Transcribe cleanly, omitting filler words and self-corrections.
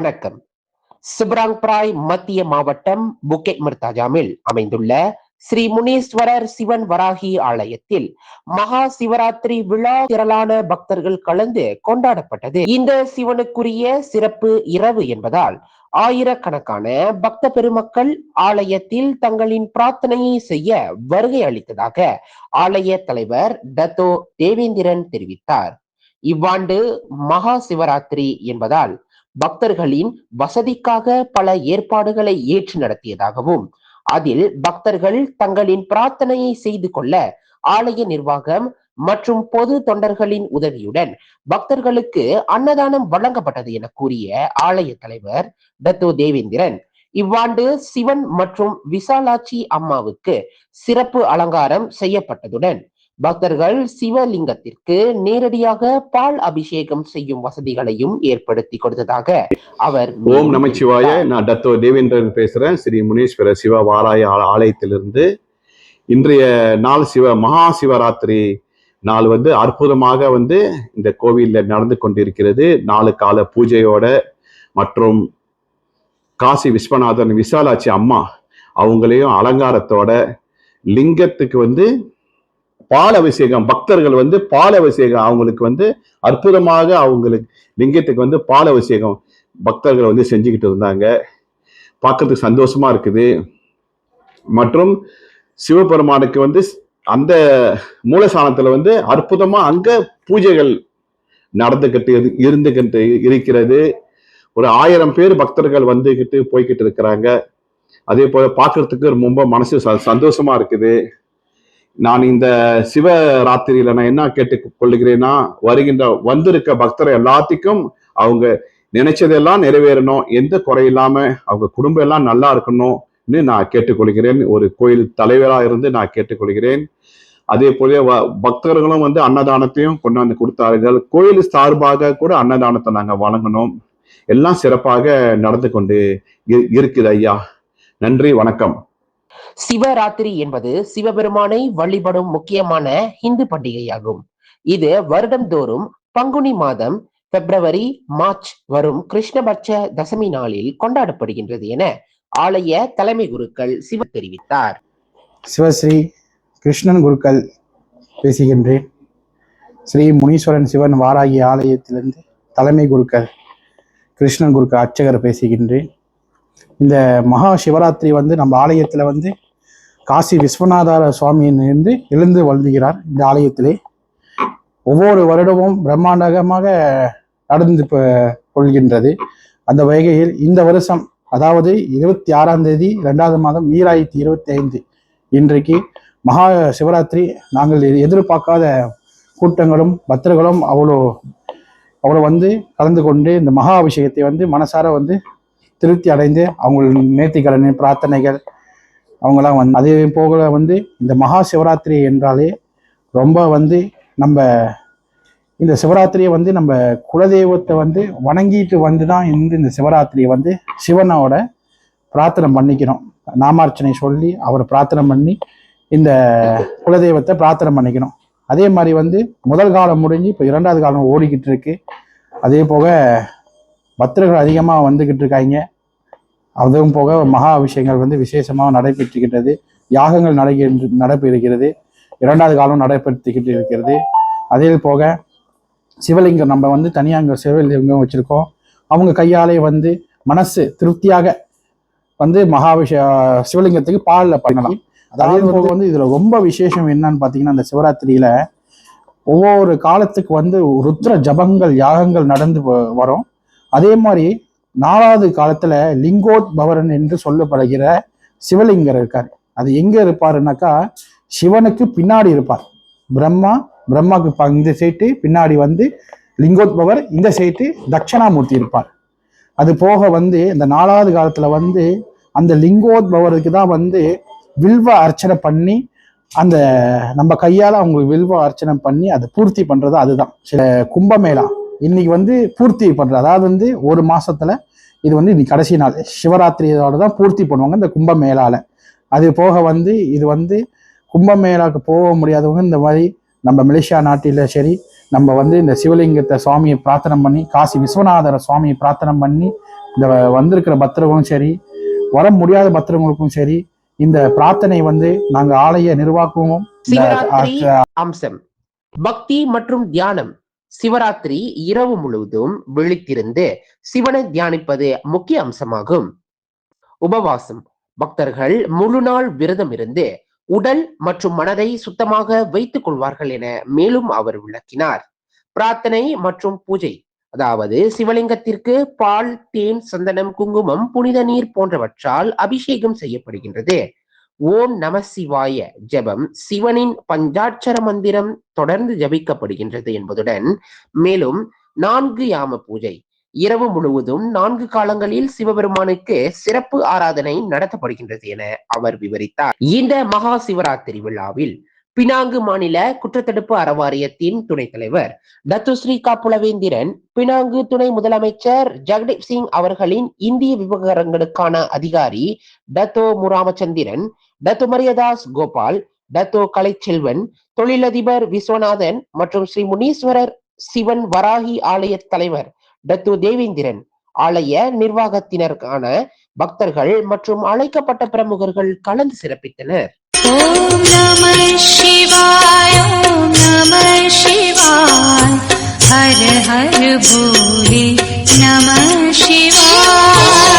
வணக்கம். சிப்ராங் பிராய் மத்திய மாவட்டம் புக்கெட் மிர்தாஜாமில் அமைந்துள்ள ஸ்ரீ முனீஸ்வரர் சிவன் வராகி ஆலயத்தில் மகா சிவராத்திரி விழா திரளான பக்தர்கள் கலந்து கொண்டாடப்பட்டது. இந்த சிவனுக்குரிய சிறப்பு இரவு என்பதால் ஆயிரக்கணக்கான பக்த பெருமக்கள் ஆலயத்தில் தங்களின் பிரார்த்தனையை செய்ய வருகை அளித்ததாக ஆலய தலைவர் டத்தோ தேவேந்திரன் தெரிவித்தார். இவ்வாண்டு மகா சிவராத்திரி என்பதால் பக்தர்களின் வசதிக்காக பல ஏற்பாடுகளை ஏற்று நடத்தியதாகவும் அதில் பக்தர்கள் தங்களின் பிரார்த்தனையை செய்து கொள்ள ஆலய நிர்வாகம் மற்றும் பொது தொண்டர்களின் உதவியுடன் பக்தர்களுக்கு அன்னதானம் வழங்கப்பட்டது என கூறிய ஆலய தலைவர் டத்தோ தேவேந்திரன், இவ்வாண்டு சிவன் மற்றும் விசாலாட்சி அம்மாவுக்கு சிறப்பு அலங்காரம் செய்யப்பட்டதுடன் பக்தர்கள் சிவலிங்கத்திற்கு நேரடியாக பால் அபிஷேகம் செய்யும் வசதிகளையும் ஏற்படுத்தி கொடுத்ததாக அவர் ஓம் நமச்சிவாய. நான் டத்தோ தேவேந்திரன் பேசுறேன், ஸ்ரீ முனீஸ்வர சிவ வாராய ஆலயத்திலிருந்து. இன்றைய நாள் மகா சிவராத்திரி நாள் அற்புதமாக இந்த கோவில்ல நடந்து கொண்டிருக்கிறது. 4 கால பூஜையோட மற்றும் காசி விஸ்வநாதன் விசாலாட்சி அம்மா அவங்களையும் அலங்காரத்தோட லிங்கத்துக்கு பால் அபிஷேகம், பக்தர்கள் பால் அபிஷேகம் அவங்களுக்கு அற்புதமாக அவங்களுக்கு லிங்கத்துக்கு பால் அபிஷேகம் பக்தர்கள் செஞ்சுக்கிட்டு இருந்தாங்க. பார்க்கறதுக்கு சந்தோஷமா இருக்குது. மற்றும் சிவபெருமானுக்கு அந்த மூலஸ்தானத்துல அற்புதமா அங்க பூஜைகள் இருந்துகிட்டு இருக்கிறது. ஒரு 1000 பேர் பக்தர்கள் போய்கிட்டு இருக்கிறாங்க. அதே போல பார்க்கறதுக்கு ரொம்ப மனசு சந்தோஷமா இருக்குது. நான் இந்த சிவராத்திரியில நான் என்ன கேட்டுக்கொள்கிறேன்னா, வந்திருக்க பக்தர் எல்லாத்துக்கும் அவங்க நினைச்சதெல்லாம் நிறைவேறணும், எந்த குறையில்லாம அவங்க குடும்பம் எல்லாம் நல்லா இருக்கணும்னு நான் கேட்டுக்கொள்கிறேன். ஒரு கோயில் தலைவராக இருந்து நான் கேட்டுக்கொள்கிறேன். அதே போல பக்தர்களும் அன்னதானத்தையும் கொண்டாந்து கொடுத்தார்கள். கோயில் சார்பாக கூட அன்னதானத்தை நாங்க வழங்கணும். எல்லாம் சிறப்பாக நடந்து கொண்டு இருக்குது ஐயா. நன்றி, வணக்கம். சிவராத்திரி என்பது சிவபெருமானை வழிபடும் முக்கியமான இந்து பண்டிகையாகும். இது வருடந்தோறும் பங்குனி மாதம் பிப்ரவரி மார்ச் வரும் கிருஷ்ணபட்ச தசமி நாளில் கொண்டாடப்படுகின்றது என ஆலய தலைமை குருக்கள் சிவ தெரிவித்தார். சிவஸ்ரீ கிருஷ்ணன் குருக்கள் பேசுகின்றேன். ஸ்ரீ முனீஸ்வரன் சிவன் வாராகி ஆலயத்திலிருந்து தலைமை குருக்கள் கிருஷ்ணன் குருக்கள் அர்ச்சகர் பேசுகின்றேன். இந்த மகா சிவராத்திரி நம்ம ஆலயத்தில் காசி விஸ்வநாதர சுவாமியிலிருந்து எழுந்து வழுதுகிறார். இந்த ஆலயத்திலே ஒவ்வொரு வருடமும் பிரம்மாண்டமாக நடந்து கொள்கின்றது. அந்த வகையில் இந்த வருஷம், அதாவது 26ஆம் தேதி 2வது மாதம் 2025 இன்றைக்கு மகா சிவராத்திரி. நாங்கள் எதிர்பார்க்காத கூட்டங்களும் பக்தர்களும் அவ்வளோ கலந்து கொண்டு இந்த மகா அபிஷேகத்தை மனசார திருப்தி அடைந்து அவங்க நேர்த்திக்கடனின் பிரார்த்தனைகள் அவங்களாம் அதே போக இந்த மகா சிவராத்திரி என்றாலே ரொம்ப நம்ம இந்த சிவராத்திரியை நம்ம குலதெய்வத்தை வணங்கிட்டு தான் இந்த சிவராத்திரியை சிவனோட பிரார்த்தனை பண்ணிக்கணும். நாமார்ச்சனை சொல்லி அவரை பிரார்த்தனை பண்ணி இந்த குலதெய்வத்தை பிரார்த்தனை பண்ணிக்கணும். அதே மாதிரி முதல் காலம் முடிஞ்சு இப்போ 2வது காலம் ஓடிக்கிட்டு இருக்கு. அதே போக பக்தர்கள் அதிகமாக வந்துக்கிட்டு இருக்காங்க. அதுவும் போக மகா அபிஷேகங்கள் விசேஷமாக நடைபெற்றுக்கிட்டது. யாகங்கள் நடைபெறுகிறது. 2வது காலம் நடைபெற்றுக்கிட்டு இருக்கிறது. அதே போக சிவலிங்கம் நம்ம தனியாக அங்கே சிவலிங்கம் வச்சுருக்கோம். அவங்க கையாலே மனசு திருப்தியாக சிவலிங்கத்துக்கு பாலில் பண்ணலாம். அதே போக இதில் ரொம்ப விசேஷம் என்னன்னு பார்த்தீங்கன்னா, அந்த சிவராத்திரியில் ஒவ்வொரு காலத்துக்கு ருத்ர ஜபங்கள் யாகங்கள் நடந்து வரும். அதே மாதிரி 4வது காலத்துல லிங்கோத்பவரன் என்று சொல்லப்படுகிற சிவலிங்கர் இருக்கார். அது எங்க இருப்பாருனாக்கா, சிவனுக்கு பின்னாடி இருப்பார். பிரம்மாக்கு இந்த சைட்டு பின்னாடி லிங்கோத்பவர், இந்த சைட்டு தட்சணாமூர்த்தி இருப்பார். அது போக இந்த 4வது காலத்துல அந்த லிங்கோத்பவருக்கு தான் வில்வ அர்ச்சனை பண்ணி அந்த நம்ம கையால அவங்களுக்கு வில்வ அர்ச்சனை பண்ணி அதை பூர்த்தி பண்றது. அதுதான் சில கும்பமேளா இன்னைக்கு பூர்த்தி பண்றது. அதாவது ஒரு மாசத்துல இது இன்னைக்கு கடைசி நாள் சிவராத்திரியோட தான் பூர்த்தி பண்ணுவாங்க இந்த கும்பமேளால. அது போக இது கும்பமேளாவுக்கு போக முடியாதவங்க இந்த மாதிரி நம்ம மலேசியா நாட்டில சரி, நம்ம இந்த சிவலிங்கத்தை சுவாமியை பிரார்த்தனை பண்ணி, காசி விஸ்வநாதர சுவாமியை பிரார்த்தனை பண்ணி இந்த வந்திருக்கிற பக்தர்களும் சரி, வர முடியாத பக்தர்களுக்கும் சரி, இந்த பிரார்த்தனை நாங்க ஆலய நிர்வாகமும் சிவராத்திரி அம்சம். பக்தி மற்றும் தியானம். சிவராத்திரி இரவு முழுவதும் விழித்திருந்து சிவனை தியானிப்பது முக்கிய அம்சமாகும். உபவாசம். பக்தர்கள் முழு நாள் விரதம் இருந்து உடல் மற்றும் மனதை சுத்தமாக வைத்துக் கொள்வார்கள் என மேலும் அவர் விளக்கினார். பிரார்த்தனை மற்றும் பூஜை. அதாவது சிவலிங்கத்திற்கு பால், தேன், சந்தனம், குங்குமம், புனித நீர் போன்றவற்றால் அபிஷேகம் செய்யப்படுகின்றது. ஓம் நம சிவாய ஜெபம், சிவனின் பஞ்சாட்சர மந்திரம் தொடர்ந்து ஜபிக்கப்படுகின்றது என்பதுடன் மேலும் 4 யாம பூஜை. இரவு முழுவதும் 4 காலங்களில் சிவபெருமானுக்கு சிறப்பு ஆராதனை நடத்தப்படுகின்றது என அவர் விவரித்தார். இந்த மகா சிவராத்திரி விழாவில் பினாங்கு மாநில குற்றத்தடுப்பு அறவாரியத்தின் துணைத் தலைவர் டத்து ஸ்ரீ காப்புலவேந்திரன், பினாங்கு துணை முதலமைச்சர் ஜெகதீப் சிங் அவர்களின் இந்திய விவகாரங்களுக்கான அதிகாரி டத்தோ முராமச்சந்திரன், டத்து மரியதாஸ் கோபால், டத்தோ கலைச்செல்வன், தொழிலதிபர் விஸ்வநாதன் மற்றும் ஸ்ரீ முனீஸ்வரர் சிவன் வராகி ஆலய தலைவர் டத்து தேவேந்திரன், ஆலய நிர்வாகத்தினருக்கான பக்தர்கள் மற்றும் அழைக்கப்பட்ட பிரமுகர்கள் கலந்து சிறப்பித்தனர். ஓம் நம சிவாய, ஓம் நம சிவாய, ஹர ஹர போலே நம சிவாய.